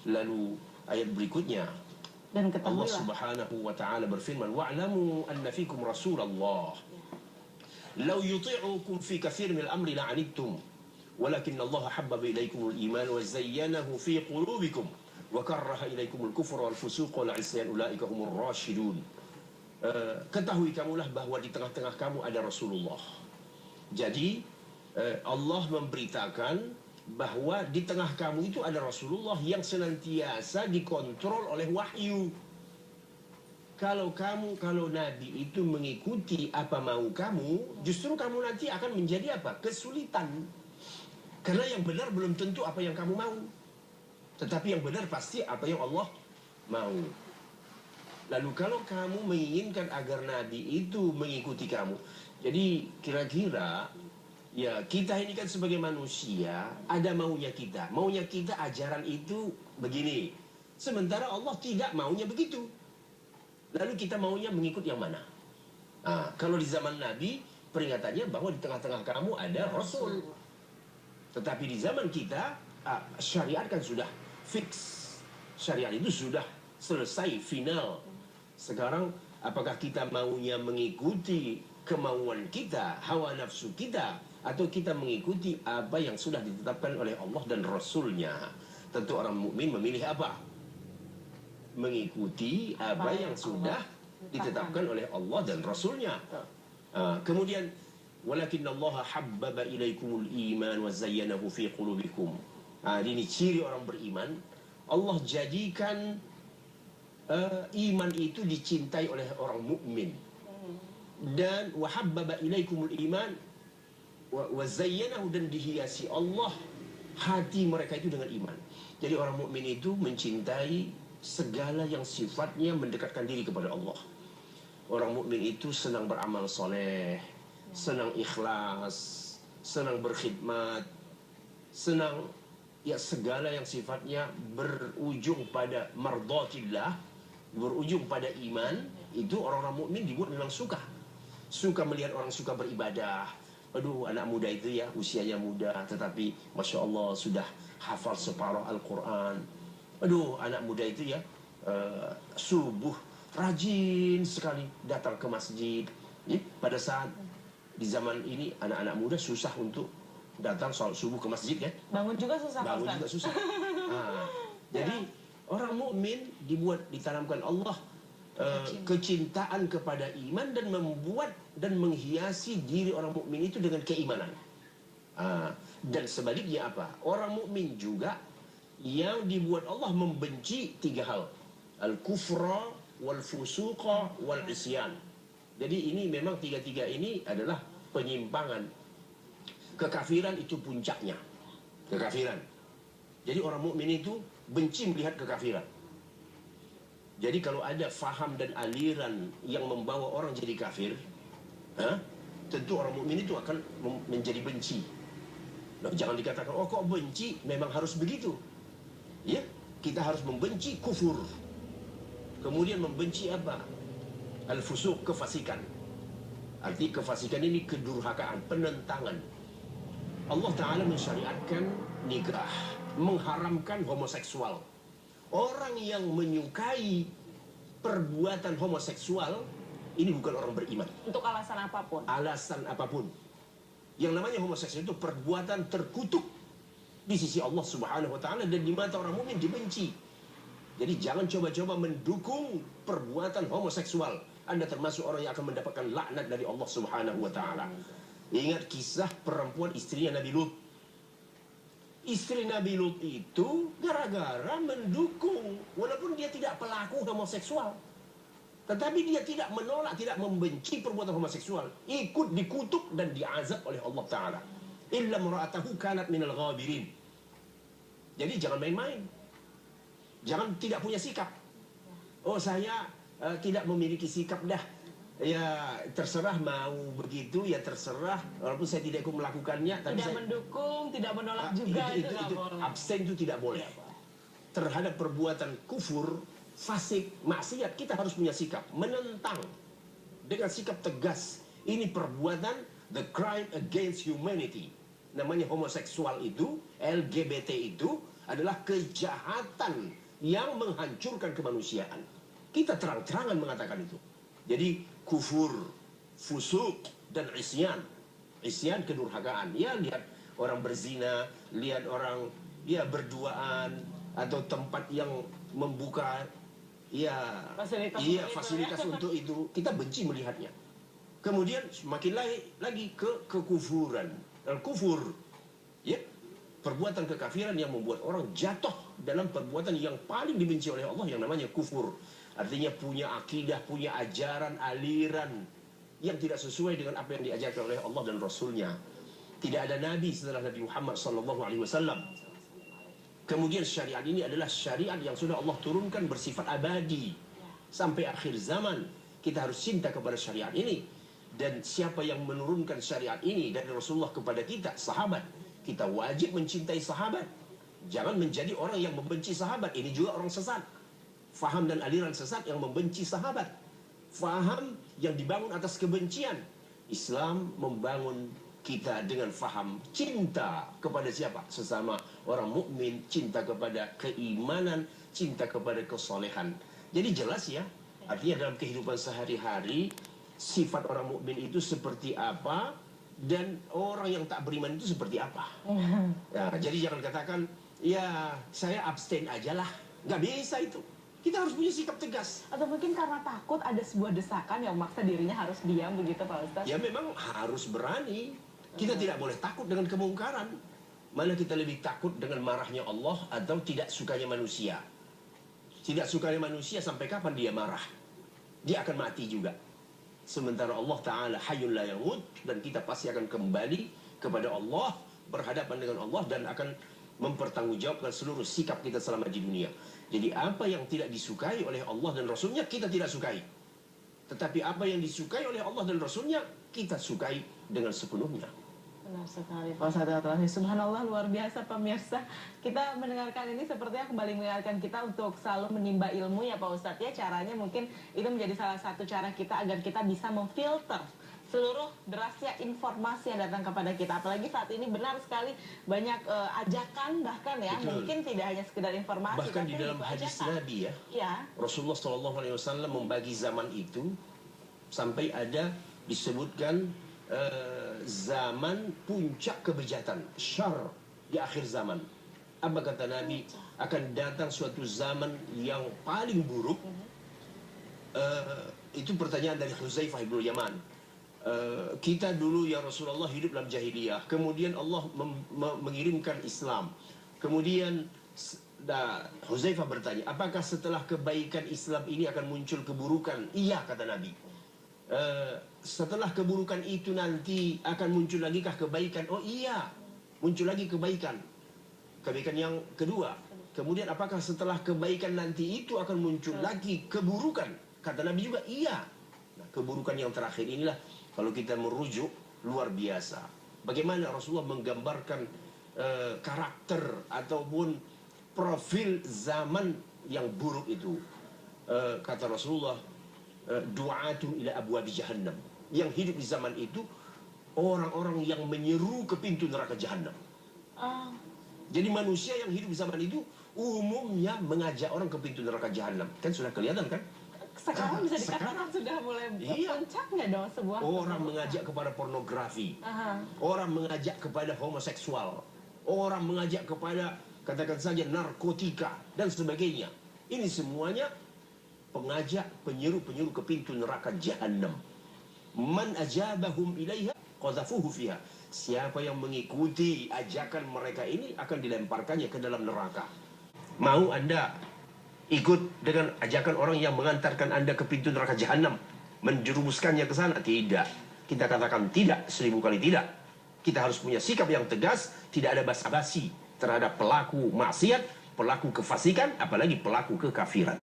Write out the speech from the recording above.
Lalu ayat berikutnya, Dan Allah ketahuilah, Subhanahu wa taala berfirman, wa'lamu anna fikum Rasulullah law yuti'ukum fi katsir min al-amri la'anittum walakin Allah habbaba ilaikumul iman wa zayyanahu fi qulubikum wa karraha ilaikumul kufra wal fusuq wal 'isyan ulaika humur rasyidun. Ketahui kamulah bahwa di tengah-tengah kamu ada Rasulullah. Jadi Allah memberitakan bahwa di tengah kamu itu ada Rasulullah yang senantiasa dikontrol oleh wahyu. Kalau Nabi itu mengikuti apa mau kamu, justru kamu nanti akan menjadi apa? Kesulitan. Karena yang benar belum tentu apa yang kamu mau. Tetapi yang benar pasti apa yang Allah mau. Lalu kalau kamu menginginkan agar Nabi itu mengikuti kamu, jadi kira-kira ya kita ini kan sebagai manusia ada maunya kita. Maunya kita ajaran itu begini. Sementara Allah tidak maunya begitu. Lalu kita maunya mengikut yang mana? Kalau di zaman Nabi peringatannya bahwa di tengah-tengah kamu ada Rasul. Tetapi di zaman kita syariat kan sudah fix. Syariat itu sudah selesai, final. Sekarang apakah kita maunya mengikuti kemauan kita, hawa nafsu kita, atau kita mengikuti apa yang sudah ditetapkan oleh Allah dan Rasulnya? Tentu orang mukmin memilih apa? Mengikuti apa yang sudah ditetapkan oleh Allah dan Rasulnya. Kemudian walakin Allah habbaba ilaikumul iman wa zayyanahu fi qulubikum. Ini ciri orang beriman. Allah jadikan iman itu dicintai oleh orang mukmin. Dan wa habbaba ilaikumul iman wa zayyanahu, dan dihiasi Allah hati mereka itu dengan iman. Jadi orang mukmin itu mencintai segala yang sifatnya mendekatkan diri kepada Allah. Orang mukmin itu senang beramal soleh, senang ikhlas, senang berkhidmat, senang ya segala yang sifatnya berujung pada mardhatillah, berujung pada iman. Itu orang-orang mukmin dibuat memang suka melihat orang suka beribadah. Aduh, anak muda itu ya usianya muda tetapi Masya Allah sudah hafal separuh Al-Quran. Aduh, anak muda itu ya subuh rajin sekali datang ke masjid. Pada saat di zaman ini anak-anak muda susah untuk datang sholat subuh ke masjid ya. Bangun juga susah. Jadi orang mukmin ditanamkan Allah kecintaan kepada iman dan membuat dan menghiasi diri orang mukmin itu dengan keimanan. Dan sebaliknya apa? Orang mukmin juga yang dibuat Allah membenci tiga hal: al-kufra, wal-fusuqa, wal-isyan. Jadi ini memang tiga-tiga ini adalah penyimpangan. Kekafiran itu puncaknya. Kekafiran. Jadi orang mukmin itu benci melihat kekafiran. Jadi kalau ada faham dan aliran yang membawa orang jadi kafir, tentu orang mukmin itu akan menjadi benci. Nah, jangan dikatakan, oh kok benci, memang harus begitu. Ya, kita harus membenci kufur. Kemudian membenci apa? Al-fusuq, kefasikan. Arti kefasikan ini kedurhakaan, penentangan. Allah Ta'ala mensyariatkan nikah, mengharamkan homoseksual. Orang yang menyukai perbuatan homoseksual ini bukan orang beriman. Untuk alasan apapun. Alasan apapun. Yang namanya homoseksual itu perbuatan terkutuk di sisi Allah Subhanahu wa taala dan di mata orang mukmin dibenci. Jadi jangan coba-coba mendukung perbuatan homoseksual. Anda termasuk orang yang akan mendapatkan laknat dari Allah Subhanahu wa taala. Ingat kisah perempuan istrinya Nabi Lut. Istri Nabi Lut itu gara-gara mendukung, walaupun dia tidak pelaku homoseksual, tetapi dia tidak menolak, tidak membenci perbuatan homoseksual, ikut dikutuk dan diazab oleh Allah Ta'ala. Illa mura'atahu kanat minal ghabirin. Jadi jangan main-main. Jangan tidak punya sikap. Oh saya tidak memiliki sikap dah. Ya terserah mau begitu ya terserah. Walaupun saya tidak ikut melakukannya. Tapi tidak mendukung, tidak menolak juga. Itu abstain itu tidak boleh. Terhadap perbuatan kufur, fasik, maksiat, kita harus punya sikap. Menentang. Dengan sikap tegas. Ini perbuatan the crime against humanity. Namanya homoseksual itu, LGBT itu adalah kejahatan yang menghancurkan kemanusiaan. Kita terang-terangan mengatakan itu. Jadi kufur, fusuk, dan isyan. Isyan kedurhakaan. Ya, lihat orang berzina, lihat orang ya berduaan, atau tempat yang membuka fasilitas untuk itu, kita benci melihatnya. Kemudian semakin lagi ke kekufuran, al-kufur, ya, perbuatan kekafiran yang membuat orang jatuh dalam perbuatan yang paling dibenci oleh Allah, yang namanya kufur. Artinya punya akidah, punya ajaran, aliran yang tidak sesuai dengan apa yang diajarkan oleh Allah dan Rasulnya. Tidak ada nabi setelah Nabi Muhammad SAW. Kemudian syariat ini adalah syariat yang sudah Allah turunkan bersifat abadi sampai akhir zaman. Kita harus cinta kepada syariat ini. Dan siapa yang menurunkan syariat ini dari Rasulullah kepada kita, sahabat, kita wajib mencintai sahabat. Jangan menjadi orang yang membenci sahabat. Ini juga orang sesat. Faham dan aliran sesat yang membenci sahabat. Faham yang dibangun atas kebencian. Islam membangun kita dengan faham cinta kepada siapa? Sesama orang mukmin, cinta kepada keimanan, cinta kepada kesolehan. Jadi jelas ya, artinya dalam kehidupan sehari-hari sifat orang mukmin itu seperti apa dan orang yang tak beriman itu seperti apa. Ya, jadi jangan katakan ya saya abstain aja lah, nggak bisa itu. Kita harus punya sikap tegas. Atau mungkin karena takut ada sebuah desakan yang memaksa dirinya harus diam begitu Pak Ustadz? Ya memang harus berani. Kita tidak boleh takut dengan kemungkaran. Mana kita lebih takut dengan marahnya Allah atau tidak sukanya manusia? Tidak sukanya manusia sampai kapan dia marah? Dia akan mati juga. Sementara Allah Ta'ala hayyul la yamut, dan kita pasti akan kembali kepada Allah, berhadapan dengan Allah, dan akan mempertanggungjawabkan seluruh sikap kita selama di dunia. Jadi apa yang tidak disukai oleh Allah dan Rasulnya, kita tidak sukai. Tetapi apa yang disukai oleh Allah dan Rasulnya, kita sukai dengan sepenuhnya. Benar sekali Pak Ustadz. Subhanallah, luar biasa pemirsa. Kita mendengarkan ini sepertinya kembali mengingatkan kita untuk selalu menimba ilmu ya Pak Ustadz ya. Caranya mungkin itu menjadi salah satu cara kita agar kita bisa memfilter seluruh derasnya informasi yang datang kepada kita. Apalagi saat ini benar sekali banyak ajakan bahkan ya. Betul. Mungkin tidak hanya sekedar informasi. Bahkan di dalam hadis Nabi ya, Rasulullah SAW membagi zaman itu sampai ada disebutkan zaman puncak kebejatan, syar di akhir zaman. Apa kata Nabi? Akan datang suatu zaman yang paling buruk. Itu pertanyaan dari Huzaifah ibn Yaman. Kita dulu ya Rasulullah hidup dalam jahiliyah, kemudian Allah mengirimkan Islam, kemudian Huzaifah bertanya, apakah setelah kebaikan Islam ini akan muncul keburukan? Iya, kata Nabi. Setelah keburukan itu nanti akan muncul lagi kah kebaikan? Oh iya, muncul lagi kebaikan. Kebaikan yang kedua. Kemudian apakah setelah kebaikan nanti itu akan muncul lagi keburukan? Kata Nabi juga iya. Nah, keburukan yang terakhir inilah kalau kita merujuk luar biasa. Bagaimana Rasulullah menggambarkan karakter ataupun profil zaman yang buruk itu. Kata Rasulullah, du'atun ila abwabi jahannam. Yang hidup di zaman itu orang-orang yang menyeru ke pintu neraka jahannam. Jadi manusia yang hidup di zaman itu umumnya mengajak orang ke pintu neraka jahannam. Kan sudah kelihatan kan? Sekarang bisa dikatakan sudah mulai puncaknya dong sebuah orang mengajak kepada pornografi. Orang mengajak kepada homoseksual. Orang mengajak kepada katakan saja narkotika dan sebagainya. Ini semuanya pengajak, penyeru-penyeru ke pintu neraka jahannam. Man ajabahum ilaiha qadhafuhu fiha. Siapa yang mengikuti ajakan mereka ini akan dilemparkannya ke dalam neraka. Mau Anda ikut dengan ajakan orang yang mengantarkan Anda ke pintu neraka jahannam, menjerumuskannya ke sana? Tidak. Kita katakan tidak, 1000 kali tidak. Kita harus punya sikap yang tegas, tidak ada basa-basi terhadap pelaku maksiat, pelaku kefasikan, apalagi pelaku kekafiran.